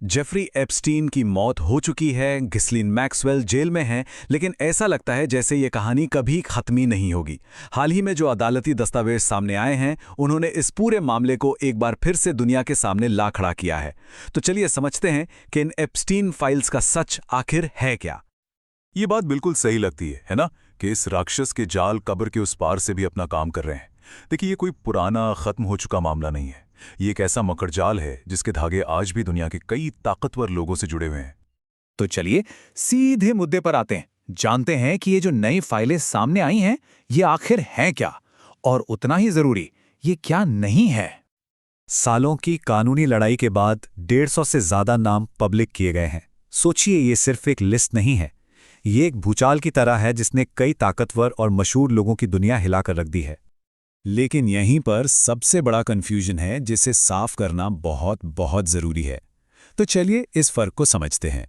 Jeffrey Epstein की मौत हो चुकी है, घिस्लीन मैक्सवेल जेल में हैं, लेकिन ऐसा लगता है जैसे ये कहानी कभी खत्म ही नहीं होगी। हाल ही में जो अदालती दस्तावेज सामने आए हैं, उन्होंने इस पूरे मामले को एक बार फिर से दुनिया के सामने ला खड़ा किया है। तो चलिए समझते हैं कि इन एप्स्टीन फाइल्स का सच आखिर है क्या। ये बात बिल्कुल सही लगती है ना, कि इस राक्षस के जाल कब्र के उस पार से भी अपना काम कर रहे हैं। देखिए, ये कोई पुराना खत्म हो चुका मामला नहीं है। ये एक ऐसा मकड़जाल है जिसके धागे आज भी दुनिया के कई ताकतवर लोगों से जुड़े हुए हैं। तो चलिए सीधे मुद्दे पर आते हैं, जानते हैं कि ये जो नई फाइलें सामने आई हैं, ये आखिर हैं क्या, और उतना ही जरूरी, ये क्या नहीं है। सालों की कानूनी लड़ाई के बाद 150 से ज्यादा नाम पब्लिक किए गए हैं। सोचिए, ये सिर्फ एक लिस्ट नहीं है, ये एक भूचाल की तरह है जिसने कई ताकतवर और मशहूर लोगों की दुनिया हिलाकर रख दी है। लेकिन यहीं पर सबसे बड़ा कंफ्यूजन है जिसे साफ करना बहुत बहुत जरूरी है। तो चलिए इस फर्क को समझते हैं।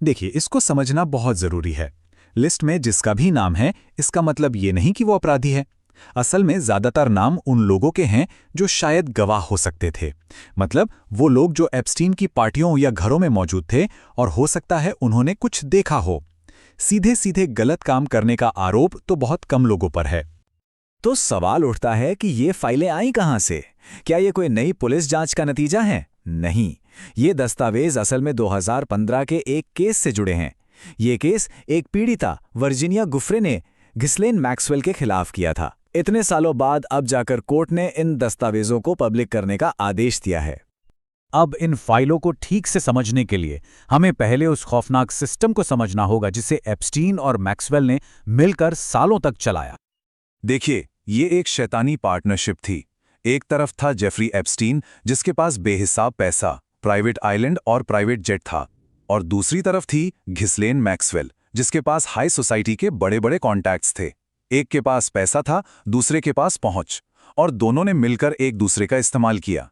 देखिए, इसको समझना बहुत जरूरी है। लिस्ट में जिसका भी नाम है, इसका मतलब ये नहीं कि वो अपराधी है। असल में ज्यादातर नाम उन लोगों के हैं जो शायद गवाह हो सकते थे। मतलब वो लोग जो एप्स्टीन की पार्टियों या घरों में मौजूद थे, और हो सकता है उन्होंने कुछ देखा हो। सीधे सीधे गलत काम करने का आरोप तो बहुत कम लोगों पर है। तो सवाल उठता है कि ये फाइलें आई कहां से? क्या ये कोई नई पुलिस जांच का नतीजा है? नहीं, ये दस्तावेज असल में 2015 के एक केस से जुड़े हैं। ये केस एक पीड़िता वर्जीनिया गुफ्रे ने घिस्लीन मैक्सवेल के खिलाफ किया था। इतने सालों बाद अब जाकर कोर्ट ने इन दस्तावेजों को पब्लिक करने का आदेश दिया है। अब इन फाइलों को ठीक से समझने के लिए हमें पहले उस खौफनाक सिस्टम को समझना होगा जिसे एप्स्टीन और मैक्सवेल ने मिलकर सालों तक चलाया। देखिए, ये एक शैतानी पार्टनरशिप थी। एक तरफ था जेफरी एप्स्टीन, जिसके पास बेहिसाब पैसा, प्राइवेट आइलैंड और प्राइवेट जेट था, और दूसरी तरफ थी घिस्लीन मैक्सवेल, जिसके पास हाई सोसाइटी के बड़े बड़े कॉन्टैक्ट्स थे। एक के पास पैसा था, दूसरे के पास पहुंच, और दोनों ने मिलकर एक दूसरे का इस्तेमाल किया।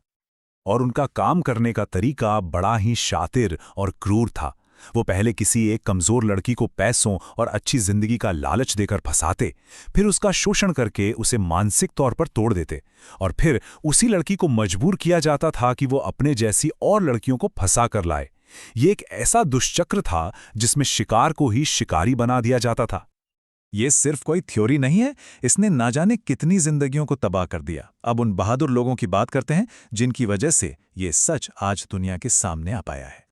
और उनका काम करने का तरीका बड़ा ही शातिर और क्रूर था। वो पहले किसी एक कमजोर लड़की को पैसों और अच्छी जिंदगी का लालच देकर फंसाते, फिर उसका शोषण करके उसे मानसिक तौर पर तोड़ देते, और फिर उसी लड़की को मजबूर किया जाता था कि वो अपने जैसी और लड़कियों को फंसा कर लाए। ये एक ऐसा दुष्चक्र था जिसमें शिकार को ही शिकारी बना दिया जाता था। ये सिर्फ कोई थ्योरी नहीं है, इसने ना जाने कितनी जिंदगियों को तबाह कर दिया। अब उन बहादुर लोगों की बात करते हैं जिनकी वजह से ये सच आज दुनिया के सामने आ पाया है।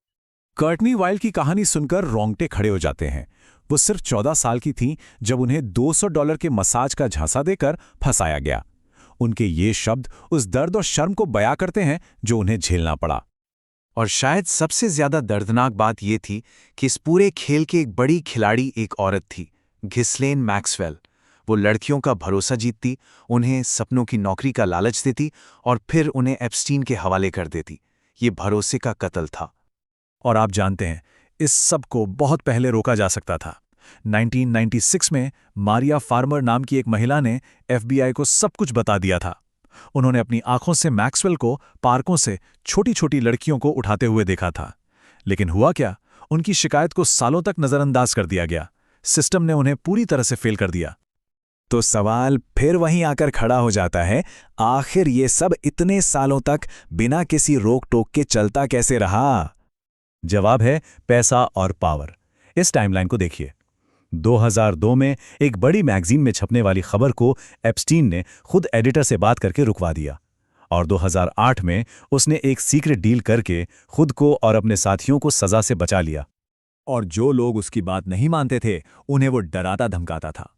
कर्टनी वाइल्ड की कहानी सुनकर रोंगटे खड़े हो जाते हैं। वो सिर्फ 14 साल की थीं जब उन्हें $200 के मसाज का झांसा देकर फंसाया गया। उनके ये शब्द उस दर्द और शर्म को बयां करते हैं जो उन्हें झेलना पड़ा। और शायद सबसे ज्यादा दर्दनाक बात यह थी कि इस पूरे खेल की एक बड़ी खिलाड़ी एक औरत थी, घिस्लीन मैक्सवेल। वो लड़कियों का भरोसा जीतती, उन्हें सपनों की नौकरी का लालच देती, और फिर उन्हें एप्स्टीन के हवाले कर देती। ये भरोसे का कत्ल था। और आप जानते हैं, इस सब को बहुत पहले रोका जा सकता था। 1996 में मारिया फार्मर नाम की एक महिला ने FBI को सब कुछ बता दिया था। उन्होंने अपनी आंखों से मैक्सवेल को पार्कों से छोटी छोटी लड़कियों को उठाते हुए देखा था। लेकिन हुआ क्या, उनकी शिकायत को सालों तक नजरअंदाज कर दिया गया। सिस्टम ने उन्हें पूरी तरह से फेल कर दिया। तो सवाल फिर वहीं आकर खड़ा हो जाता है, आखिर ये सब इतने सालों तक बिना किसी रोक टोक के चलता कैसे रहा? जवाब है पैसा और पावर। इस टाइमलाइन को देखिए। 2002 में एक बड़ी मैगजीन में छपने वाली खबर को एप्स्टीन ने खुद एडिटर से बात करके रुकवा दिया, और 2008 में उसने एक सीक्रेट डील करके खुद को और अपने साथियों को सजा से बचा लिया। और जो लोग उसकी बात नहीं मानते थे, उन्हें वो डराता धमकाता था।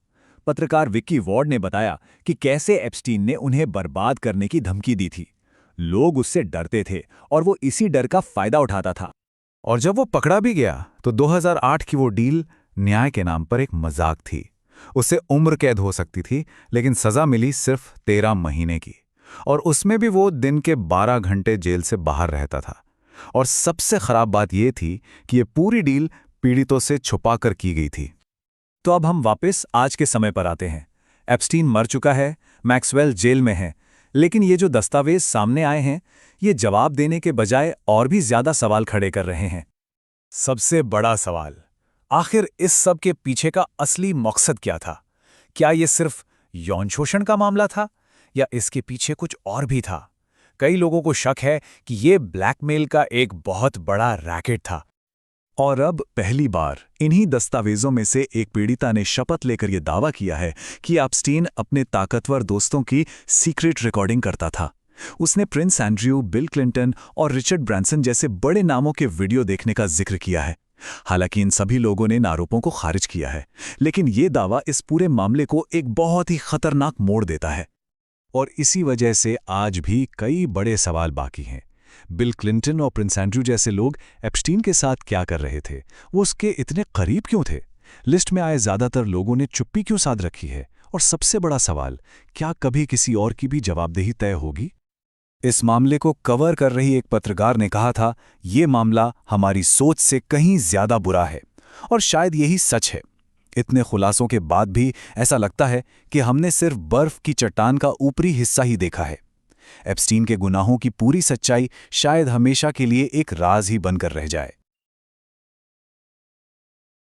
पत्रकार विक्की वॉर्ड ने बताया कि कैसे एप्स्टीन ने उन्हें बर्बाद करने की धमकी दी थी। लोग उससे डरते थे और वो इसी डर का फायदा उठाता था। और जब वो पकड़ा भी गया तो 2008 की वो डील न्याय के नाम पर एक मजाक थी। उसे उम्र कैद हो सकती थी, लेकिन सजा मिली सिर्फ 13 महीने की, और उसमें भी वो दिन के 12 घंटे जेल से बाहर रहता था। और सबसे खराब बात यह थी कि ये पूरी डील पीड़ितों से छुपा कर की गई थी। तो अब हम वापस आज के समय पर आते हैं। एप्स्टीन मर चुका है, मैक्सवेल जेल में है, लेकिन ये जो दस्तावेज सामने आए हैं, ये जवाब देने के बजाय और भी ज्यादा सवाल खड़े कर रहे हैं। सबसे बड़ा सवाल, आखिर इस सब के पीछे का असली मकसद क्या था? क्या ये सिर्फ यौन शोषण का मामला था, या इसके पीछे कुछ और भी था? कई लोगों को शक है कि ये ब्लैकमेल का एक बहुत बड़ा रैकेट था। और अब पहली बार इन्हीं दस्तावेजों में से एक पीड़िता ने शपथ लेकर यह दावा किया है कि एप्स्टीन अपने ताकतवर दोस्तों की सीक्रेट रिकॉर्डिंग करता था। उसने प्रिंस एंड्रयू, बिल क्लिंटन और रिचर्ड ब्रांसन जैसे बड़े नामों के वीडियो देखने का जिक्र किया है। हालांकि इन सभी लोगों ने इन आरोपों को खारिज किया है, लेकिन ये दावा इस पूरे मामले को एक बहुत ही खतरनाक मोड़ देता है। और इसी वजह से आज भी कई बड़े सवाल बाकी हैं। बिल क्लिंटन और प्रिंस एंड्रयू जैसे लोग एप्स्टीन के साथ क्या कर रहे थे? वो उसके इतने करीब क्यों थे? लिस्ट में आए ज्यादातर लोगों ने चुप्पी क्यों साध रखी है? और सबसे बड़ा सवाल, क्या कभी किसी और की भी जवाबदेही तय होगी? इस मामले को कवर कर रही एक पत्रकार ने कहा था, ये मामला हमारी सोच से कहीं ज्यादा बुरा है। और शायद यही सच है। इतने खुलासों के बाद भी ऐसा लगता है कि हमने सिर्फ बर्फ की चट्टान का ऊपरी हिस्सा ही देखा है। एप्स्टीन के गुनाहों की पूरी सच्चाई शायद हमेशा के लिए एक राज ही बनकर रह जाए।